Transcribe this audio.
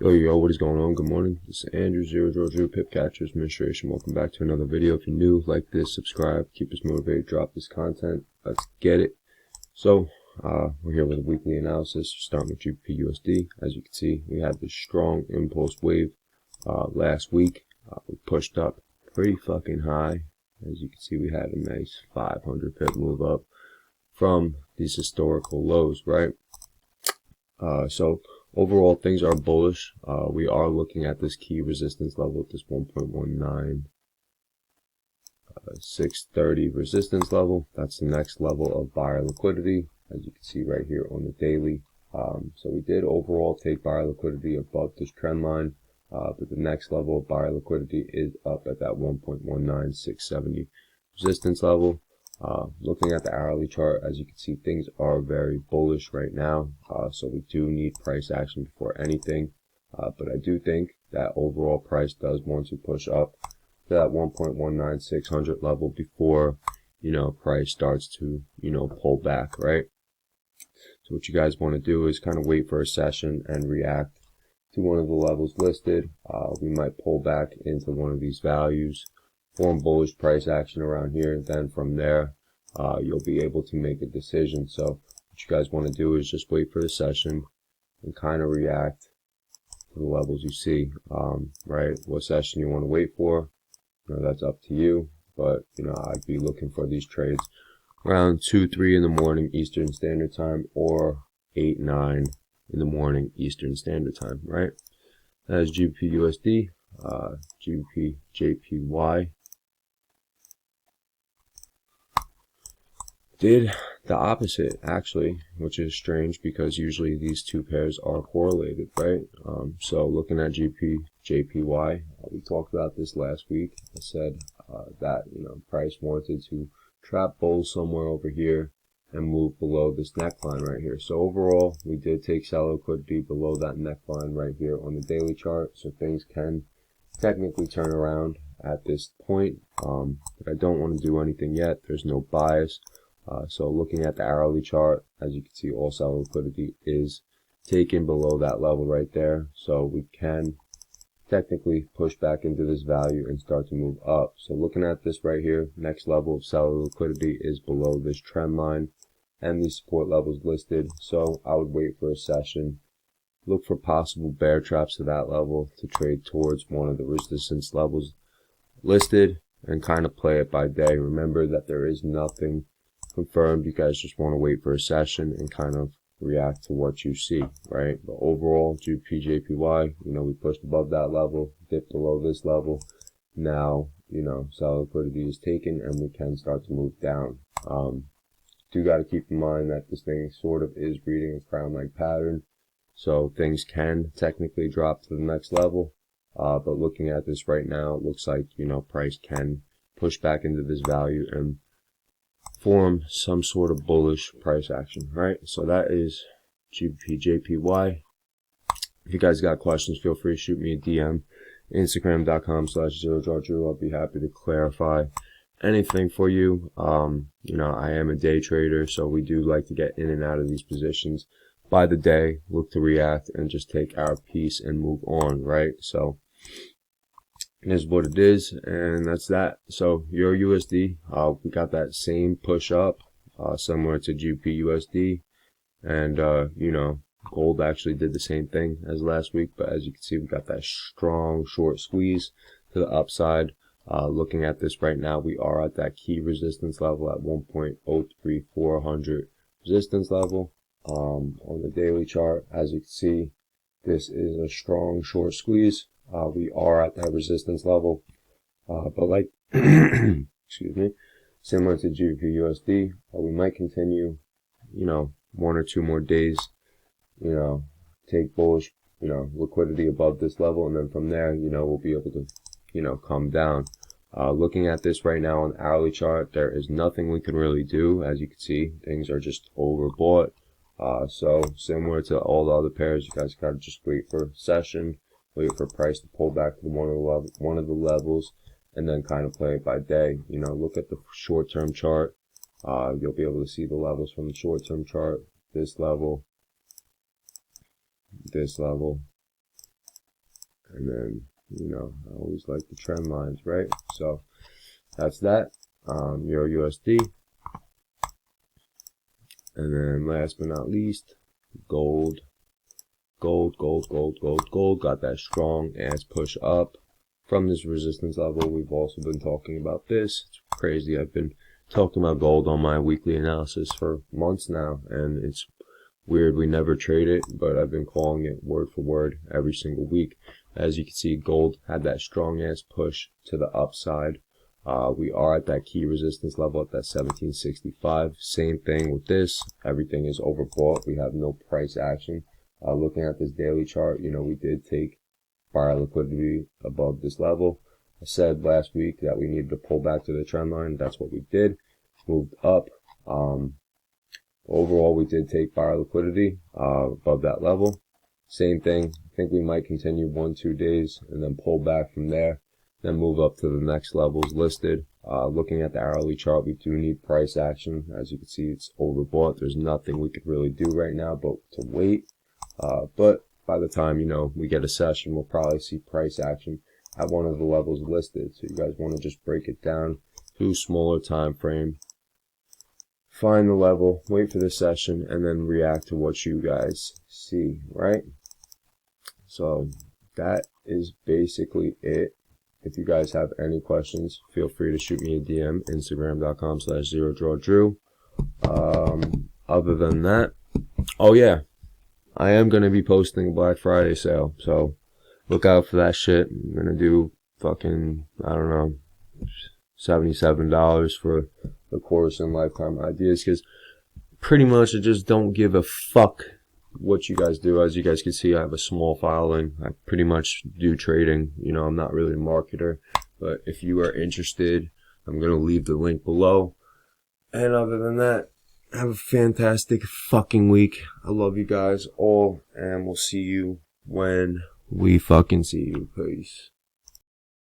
Yo, what is going on? Good morning. This is Andrew, Zerodrawdrew, Pip Catchers Administration. Welcome back to another video. If you're new, like this, subscribe, keep us motivated, drop this content. Let's get it. So, we're here with a weekly analysis, starting with GBP USD. As you can see, we had this strong impulse wave last week. We pushed up pretty fucking high. As you can see, we had a nice 500 pip move up from these historical lows, right? So overall, things are bullish. We are looking at this key resistance level at this 1.19630 resistance level. That's the next level of buyer liquidity, as you can see right here on the daily. So we did overall take buyer liquidity above this trend line, but the next level of buyer liquidity is up at that 1.19670 resistance level. Looking at the hourly chart, as you can see, things are very bullish right now. So we do need price action before anything. But I do think that overall price does want to push up to that 1.19600 level before, price starts to, pull back, right? So what you guys want to do is kind of wait for a session and react to one of the levels listed. We might pull back into one of these values, form bullish price action around here. Then from there, you'll be able to make a decision. So what you guys want to do is just wait for the session and kind of react to the levels you see, right? What session you want to wait for, that's up to you. But, I'd be looking for these trades around 2-3 in the morning Eastern Standard Time, or 8-9 in the morning Eastern Standard Time, right? That is GBP USD, GBP JPY. Did the opposite, actually, which is strange because usually these two pairs are correlated, right? So looking at JPY, we talked about this last week. I said that price wanted to trap bulls somewhere over here and move below this neckline right here. So overall, we did take sell liquidity below that neckline right here on the daily chart. So things can technically turn around at this point, but I don't want to do anything yet. There's no bias. So looking at the hourly chart, as you can see, all sell liquidity is taken below that level right there. So we can technically push back into this value and start to move up. So looking at this right here, next level of seller liquidity is below this trend line and these support levels listed. So I would wait for a session, look for possible bear traps to that level to trade towards one of the resistance levels listed, and kind of play it by day. Remember that there is nothing confirmed. You guys just want to wait for a session and kind of react to what you see, right? But overall, JPY, we pushed above that level, dipped below this level. Now, sell liquidity is taken and we can start to move down. Do got to keep in mind that this thing sort of is reading a crown-like pattern, so things can technically drop to the next level. But looking at this right now, it looks like, price can push back into this value and form some sort of bullish price action, right? So that is GBP JPY. If you guys got questions, feel free to shoot me a DM, Instagram.com/Zerodrawdrew. I'll be happy to clarify anything for you. I am a day trader, so we do like to get in and out of these positions by the day, look to react and just take our piece and move on, right? So it is what it is, and that's that. So EUR USD, we got that same push up, similar to GBP USD, and gold actually did the same thing as last week. But as you can see, we got that strong short squeeze to the upside. Looking at this right now, we are at that key resistance level at 1.03400 resistance level. On the daily chart, as you can see, this is a strong short squeeze. We are at that resistance level, but like, excuse me, similar to GBP USD, we might continue, 1 or 2 more days, take bullish, liquidity above this level, and then from there, we'll be able to, come down. Looking at this right now on the hourly chart, there is nothing we can really do. As you can see, things are just overbought. So similar to all the other pairs, you guys gotta just wait for session, wait for price to pull back to one of the levels, and then kind of play it by day. Look at the short-term chart. You'll be able to see the levels from the short-term chart. This level, and then, you know, I always like the trend lines, right? So that's that. Euro USD. And then last but not least, gold. Gold got that strong ass push up from this resistance level. We've also been talking about this. It's crazy. I've been talking about gold on my weekly analysis for months now, and it's weird. We never trade it, but I've been calling it word for word every single week. As you can see, gold had that strong ass push to the upside. We are at that key resistance level at that 1765. Same thing with this. Everything is overbought. We have no price action. Looking at this daily chart, you know, we did take buyer liquidity above this level. I said last week that we needed to pull back to the trend line. That's what we did. Moved up. Overall, we did take buyer liquidity above that level. Same thing. I think we might continue 1-2 days and then pull back from there. Then move up to the next levels listed. Looking at the hourly chart, we do need price action. As you can see, it's overbought. There's nothing we could really do right now but to wait. But by the time, you know, we get a session, we'll probably see price action at one of the levels listed. So you guys want to just break it down to a smaller time frame, find the level, wait for the session, and then react to what you guys see, right? So that is basically it. If you guys have any questions, feel free to shoot me a DM, Instagram.com/Zerodrawdrew. Other than that, oh yeah, I am going to be posting a Black Friday sale, so look out for that shit. I'm going to do fucking, I don't know, $77 for the course and lifetime ideas, because pretty much I just don't give a fuck what you guys do. As you guys can see, I have a small following. I pretty much do trading. You know, I'm not really a marketer, but if you are interested, I'm going to leave the link below. And other than that, have a fantastic fucking week. I love you guys all, and we'll see you when we fucking see you. Peace.